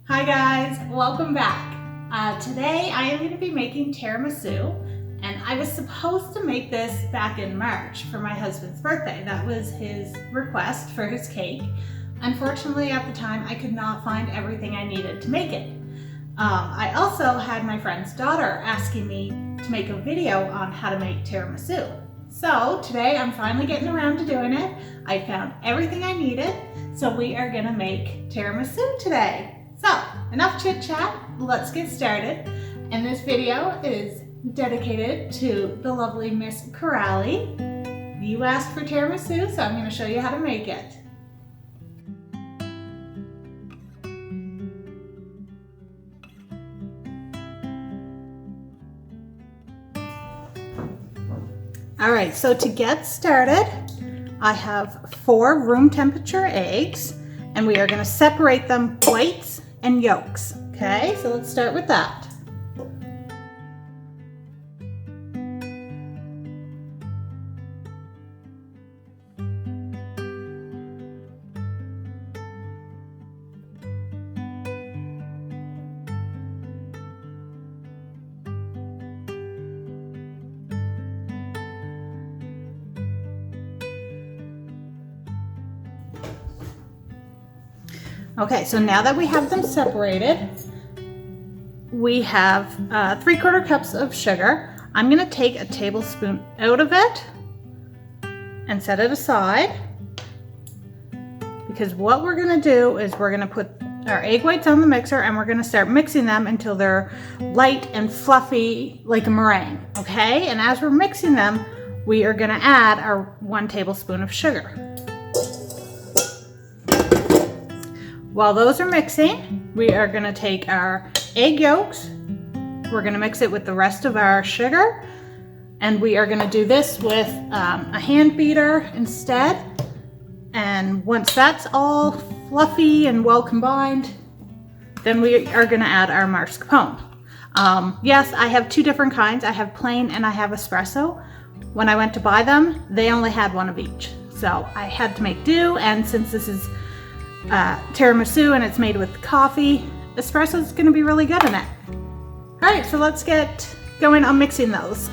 Hi guys, welcome back. Today I am going to be making tiramisu, and I was supposed to make this back in March for my husband's birthday. That was his request for his cake. Unfortunately at the time I could not find everything I needed to make it. I also had my friend's daughter asking me to make a video on how to make tiramisu. So today I'm finally getting around to doing it. I found everything I needed, so we are going to make tiramisu today. So, enough chit chat, let's get started. And this video is dedicated to the lovely Miss Corrali. You asked for tiramisu, so I'm going to show you how to make it. Alright, so to get started, I have 4 room temperature eggs, and we are going to separate them whites and yolks. Okay, so let's start with that. Okay, so now that we have them separated, we have 3/4 cups of sugar. I'm going to take a tablespoon out of it and set it aside, because what we're going to do is we're going to put our egg whites on the mixer and we're going to start mixing them until they're light and fluffy like a meringue. Okay, and as we're mixing them, we are going to add our 1 tablespoon of sugar. While those are mixing, we are going to take our egg yolks, we're going to mix it with the rest of our sugar, and we are going to do this with a hand beater instead. And once that's all fluffy and well combined, then we are going to add our mascarpone. Yes, I have 2 different kinds. I have plain and I have espresso. When I went to buy them, they only had 1 of each. So I had to make do, and since this is tiramisu and it's made with coffee, espresso is going to be really good in it. Alright, so let's get going on mixing those.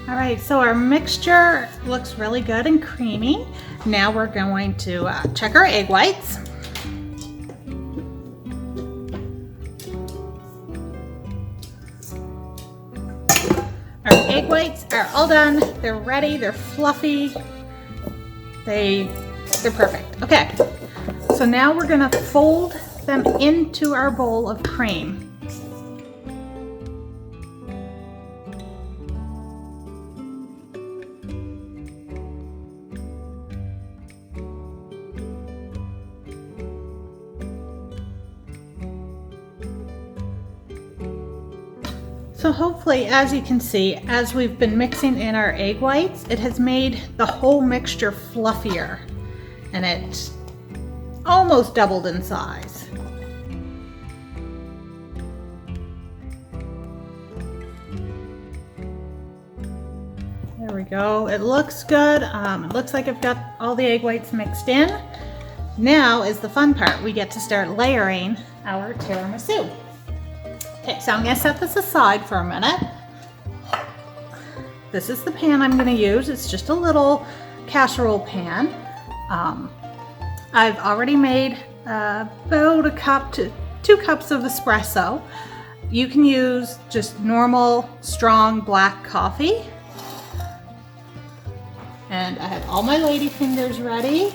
All right, so our mixture looks really good and creamy. Now we're going to check our egg whites. Our egg whites are all done. They're ready, they're fluffy. They're perfect. Okay, so now we're gonna fold them into our bowl of cream. So hopefully, as you can see, as we've been mixing in our egg whites, it has made the whole mixture fluffier, and it's almost doubled in size. There we go. It looks good. It looks like I've got all the egg whites mixed in. Now is the fun part. We get to start layering our tiramisu. Okay, so I'm gonna set this aside for a minute. This is the pan I'm gonna use. It's just a little casserole pan. I've already made about 1 cup to 2 cups of espresso. You can use just normal, strong black coffee. And I have all my lady fingers ready.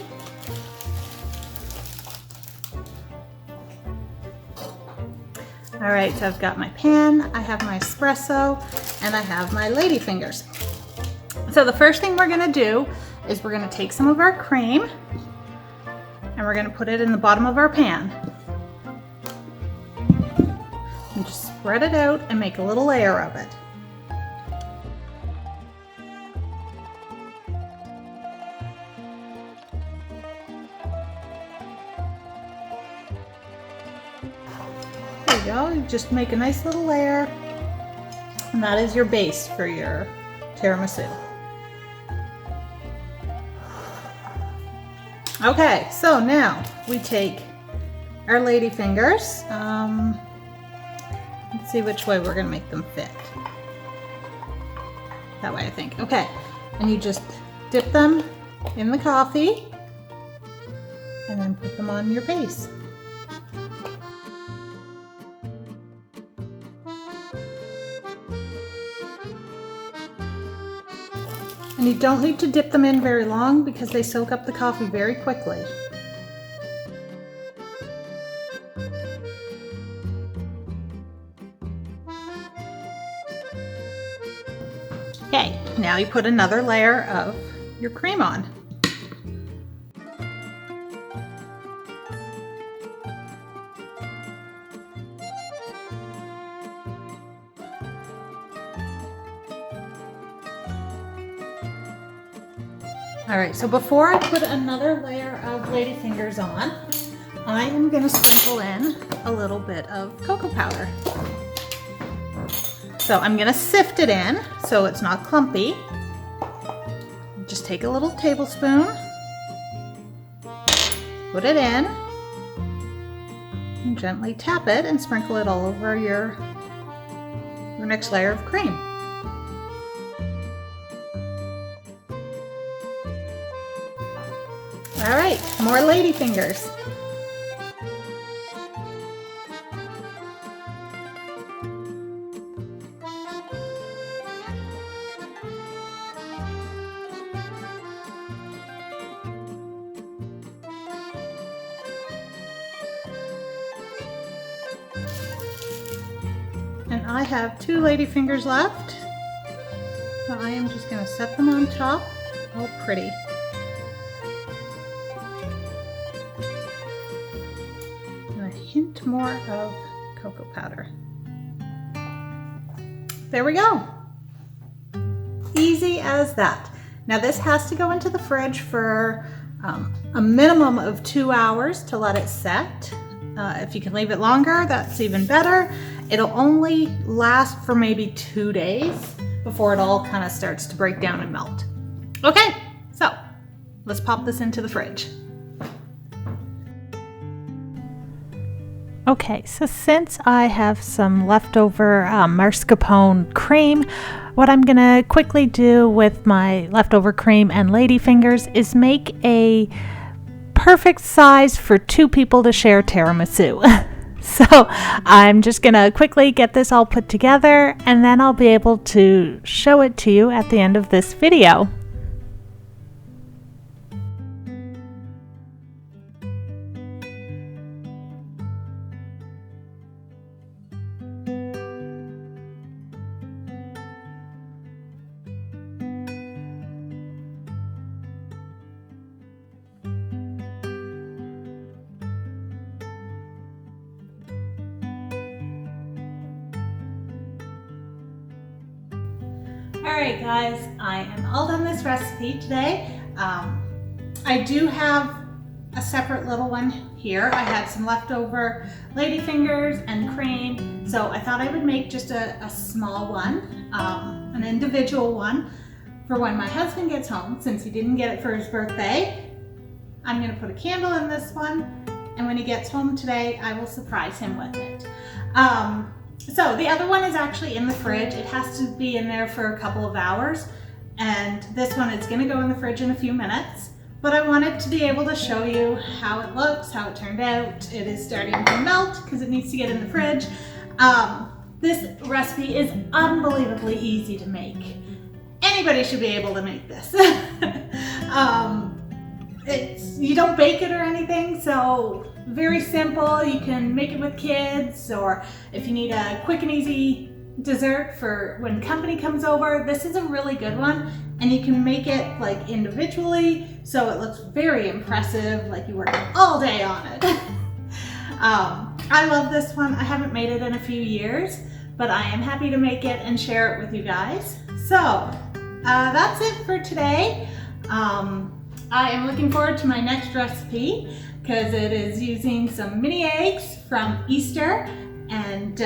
All right, so I've got my pan, I have my espresso, and I have my lady fingers. So the first thing we're gonna do is we're gonna take some of our cream and we're gonna put it in the bottom of our pan. And just spread it out and make a little layer of it. There you go, you just make a nice little layer, and that is your base for your tiramisu. Okay, so now we take our lady fingers. Let's see which way we're gonna make them fit. That way, I think. Okay, and you just dip them in the coffee and then put them on your base. And you don't need to dip them in very long because they soak up the coffee very quickly. Okay, now you put another layer of your cream on. All right, so before I put another layer of ladyfingers on, I am gonna sprinkle in a little bit of cocoa powder. So I'm gonna sift it in so it's not clumpy. Just take a little tablespoon, put it in, and gently tap it and sprinkle it all over your next layer of cream. All right, more ladyfingers. And I have 2 ladyfingers left. So I am just going to set them on top, all pretty. Hint more of cocoa powder. There we go. Easy as that. Now this has to go into the fridge for a minimum of 2 hours to let it set. If you can leave it longer, that's even better. It'll only last for maybe 2 days before it all kind of starts to break down and melt. Okay, so let's pop this into the fridge. Okay, so since I have some leftover mascarpone cream, what I'm gonna quickly do with my leftover cream and ladyfingers is make a perfect size for 2 people to share tiramisu. So I'm just gonna quickly get this all put together and then I'll be able to show it to you at the end of this video. Alright guys, I am all done this recipe today. I do have a separate little one here. I had some leftover ladyfingers and cream, so I thought I would make just a small one, an individual one for when my husband gets home, since he didn't get it for his birthday, I'm gonna put a candle in this one, and when he gets home today, I will surprise him with it. So the other one is actually in the fridge. It has to be in there for a couple of hours, and this one is gonna go in the fridge in a few minutes, but I wanted to be able to show you how it looks, how it turned out. It is starting to melt because it needs to get in the fridge. This recipe is unbelievably easy to make. Anybody should be able to make this. You don't bake it or anything, so very simple. You can make it with kids, or if you need a quick and easy dessert for when company comes over, this is a really good one. And you can make it like individually, so it looks very impressive, like you worked all day on it. I love this one. I haven't made it in a few years, but I am happy to make it and share it with you guys. So that's it for today. I am looking forward to my next recipe because it is using some mini eggs from Easter, and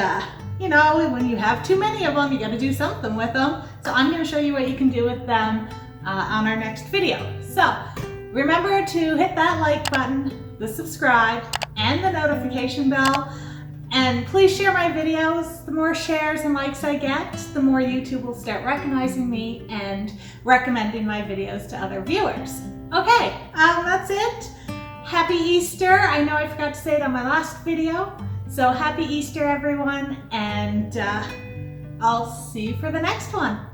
you know, when you have too many of them, you got to do something with them. So I'm going to show you what you can do with them on our next video. So remember to hit that like button, the subscribe, and the notification bell. And please share my videos. The more shares and likes I get, the more YouTube will start recognizing me and recommending my videos to other viewers. Okay, that's it. Happy Easter. I know I forgot to say it on my last video. So happy Easter, everyone, and I'll see you for the next one.